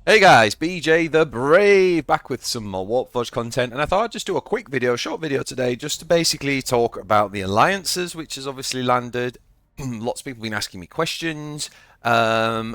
Hey guys, BJ the Brave back with some more Warpforge content, and I thought I'd just do a quick video, short video today, just to basically talk about the alliances, which has obviously landed. Lots of people have been asking me questions, yeah,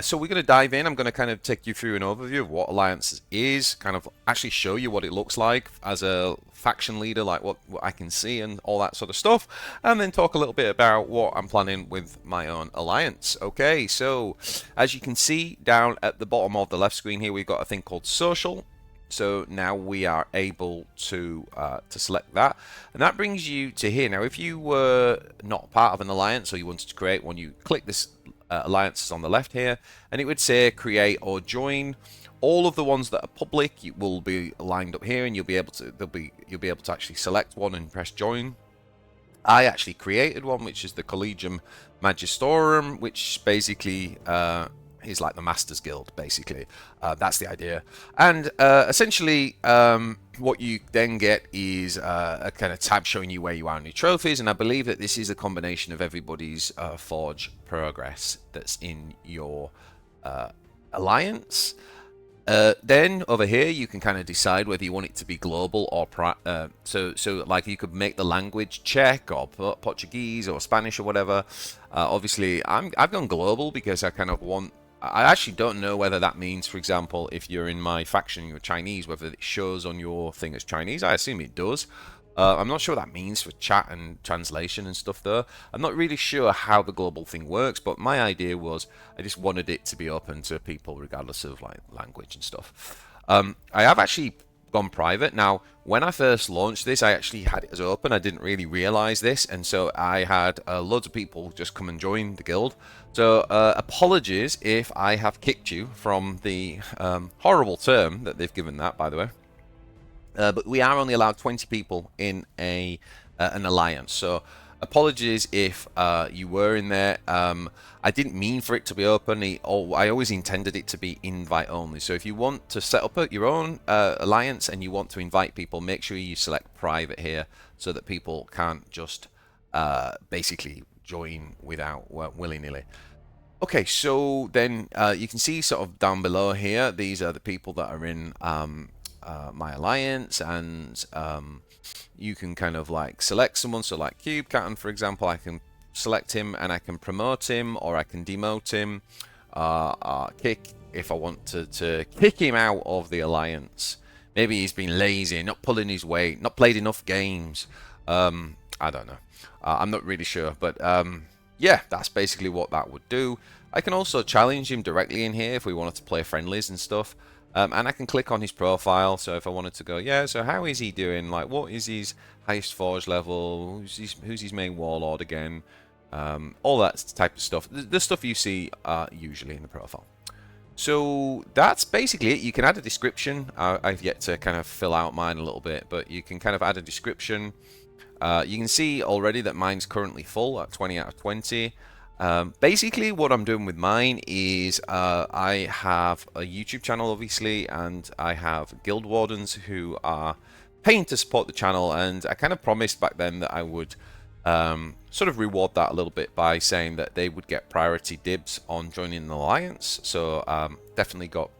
so we're going to dive in. I'm going to kind of take you through an overview of what alliances is, kind of actually show you what it looks like as a faction leader, like what I can see and all that sort of stuff, and then talk a little bit about what I'm planning with my own alliance. Okay, so as you can see down at the bottom of the left screen here, we've got a thing called social. So now we are able to select that, and that brings you to here. Now, if you were not part of an alliance or you wanted to create one, you click this alliances on the left here, and it would say create or join. All of the ones that are public will be lined up here, and you'll be able to actually select one and press join. I actually created one, which is the Collegium Magistrorum, which basically is like the Masters Guild, basically. That's the idea. And essentially, what you then get is a kind of tab showing you where you are in your trophies. And I believe that this is a combination of everybody's Forge progress that's in your alliance. Then over here you can kind of decide whether you want it to be global or so like you could make the language Czech or Portuguese or Spanish or whatever. Obviously I've gone global because I actually don't know whether that means, for example, if you're in my faction you're Chinese, whether it shows on your thing as Chinese. I assume it does. I'm not sure what that means for chat and translation and stuff though. I'm not really sure how the global thing works, but my idea was I just wanted it to be open to people regardless of like language and stuff. I have actually gone private. Now, when I first launched this, I actually had it as open. I didn't really realize this, and so I had loads of people just come and join the guild. So apologies if I have kicked you from the horrible term that they've given that, by the way. But we are only allowed 20 people in an alliance, so apologies if you were in there. I didn't mean for it to be open. I always intended it to be invite only. So if you want to set up your own alliance and you want to invite people, make sure you select private here so that people can't just basically join without willy-nilly. Okay, so then you can see sort of down below here, these are the people that are in my alliance, and you can kind of like select someone. So like Cube Captain, for example, I can select him and I can promote him or I can demote him. Kick if I want to kick him out of the alliance. Maybe he's been lazy, not pulling his weight, not played enough games. I don't know. I'm not really sure, but yeah, that's basically what that would do. I can also challenge him directly in here if we wanted to play friendlies and stuff. And I can click on his profile, so if I wanted to go, yeah, so how is he doing? Like, what is his highest forge level? Who's his main warlord again? All that type of stuff. The stuff you see usually in the profile. So that's basically it. You can add a description. I've yet to kind of fill out mine a little bit, but you can kind of add a description. You can see already that mine's currently full at 20 out of 20. Basically what I'm doing with mine is I have a YouTube channel obviously, and I have guild wardens who are paying to support the channel, and I kind of promised back then that I would sort of reward that a little bit by saying that they would get priority dibs on joining the alliance. So definitely got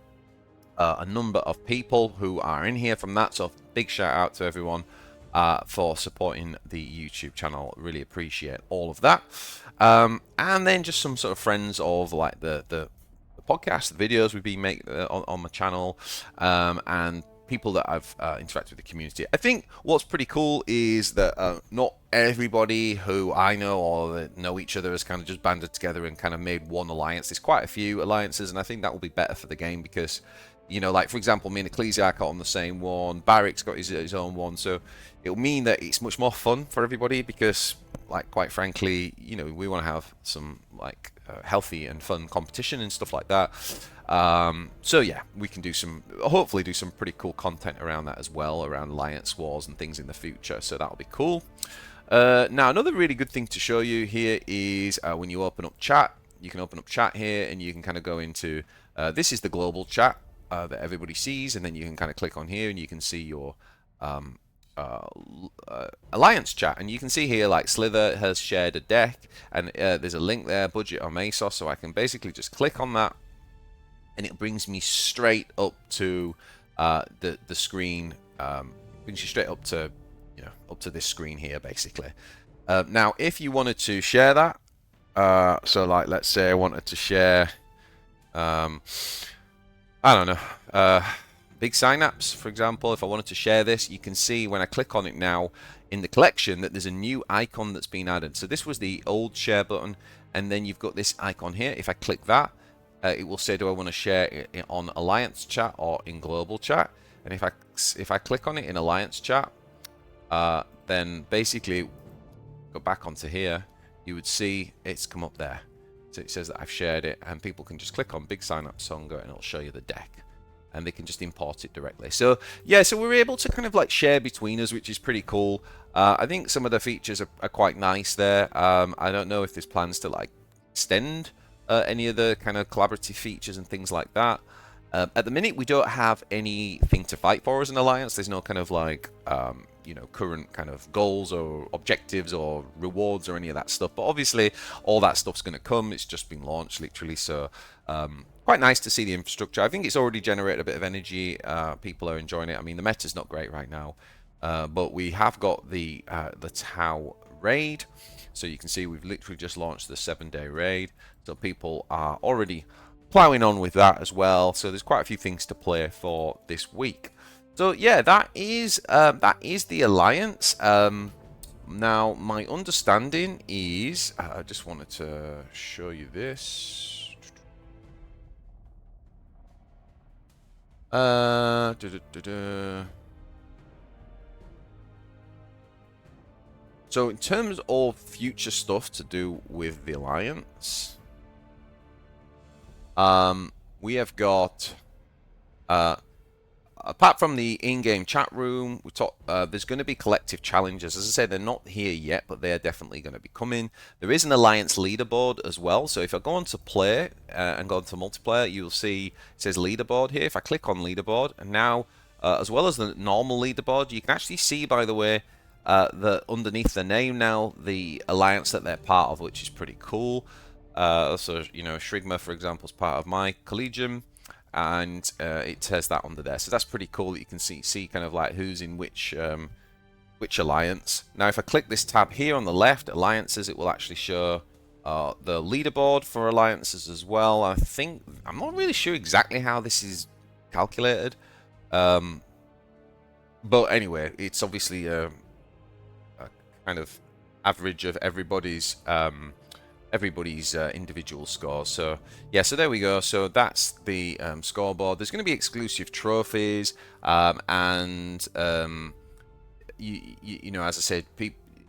a number of people who are in here from that, so big shout out to everyone for supporting the YouTube channel. Really appreciate all of that. And then just some sort of friends of like the podcast, the videos we've been making on my channel, and people that I've interacted with the community. I think what's pretty cool is that not everybody who I know or that know each other has kind of just banded together and kind of made one alliance. There's quite a few alliances, and I think that will be better for the game because, you know, like for example, me and Ecclesiarch are on the same one, Barrick's got his own one, so it'll mean that it's much more fun for everybody because, like, quite frankly, you know, we want to have some like healthy and fun competition and stuff like that. So yeah, we can hopefully do some pretty cool content around that as well, around alliance wars and things in the future, so that'll be cool. Now another really good thing to show you here is when you open up chat, you can open up chat here and you can kind of go into this is the global chat that everybody sees, and then you can kind of click on here and you can see your alliance chat, and you can see here like Slither has shared a deck, and there's a link there, budget or Mesos, so I can basically just click on that and it brings me straight up to the screen. Brings you straight up to up to this screen here, basically. Now, if you wanted to share that, so like let's say I wanted to share, I don't know, big synapse, for example. If I wanted to share this, you can see when I click on it now in the collection that there's a new icon that's been added. So this was the old share button, and then you've got this icon here. If I click that, it will say, do I want to share it on Alliance chat or in global chat? And if I click on it in Alliance chat, then basically go back onto here, you would see it's come up there. So it says that I've shared it, and people can just click on Big Synapse Songa and it'll show you the deck, and they can just import it directly. So yeah, so we're able to kind of like share between us, which is pretty cool. I think some of the features are quite nice there. I don't know if there's plans to like extend any of the kind of collaborative features and things like that. At the minute, we don't have anything to fight for as an alliance. There's no kind of like current kind of goals or objectives or rewards or any of that stuff. But obviously, all that stuff's going to come. It's just been launched, literally. So quite nice to see the infrastructure. I think it's already generated a bit of energy. People are enjoying it. I mean, the meta's not great right now, but we have got the Tau raid. So you can see we've literally just launched the 7-day raid. So people are already plowing on with that as well. So there's quite a few things to play for this week. So yeah, that is the alliance. Now my understanding is, I just wanted to show you this. So in terms of future stuff to do with the alliance, we have got, apart from the in-game chat room, there's going to be collective challenges. As I said, they're not here yet, but they are definitely going to be coming. There is an alliance leaderboard as well. So if I go on to play and go on to multiplayer, you'll see it says leaderboard here. If I click on leaderboard, and now as well as the normal leaderboard, you can actually see, by the way, underneath the name now, the alliance that they're part of, which is pretty cool. So Shrigma, for example, is part of my collegium, and it says that under there. So that's pretty cool that you can see kind of like who's in which alliance. Now, if I click this tab here on the left, alliances, it will actually show the leaderboard for alliances as well. I'm not really sure exactly how this is calculated, but anyway, it's obviously a kind of average of everybody's individual scores. So yeah, so there we go. So that's the scoreboard. There's going to be exclusive trophies, and you know, as I said,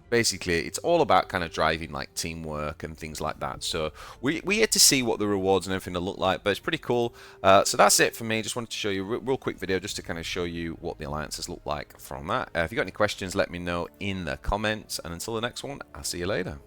basically it's all about kind of driving like teamwork and things like that. So we get to see what the rewards and everything will look like, but it's pretty cool. So that's it for me. Just wanted to show you a real quick video just to kind of show you what the alliances look like from that. If you got any questions, let me know in the comments, and until the next one, I'll see you later.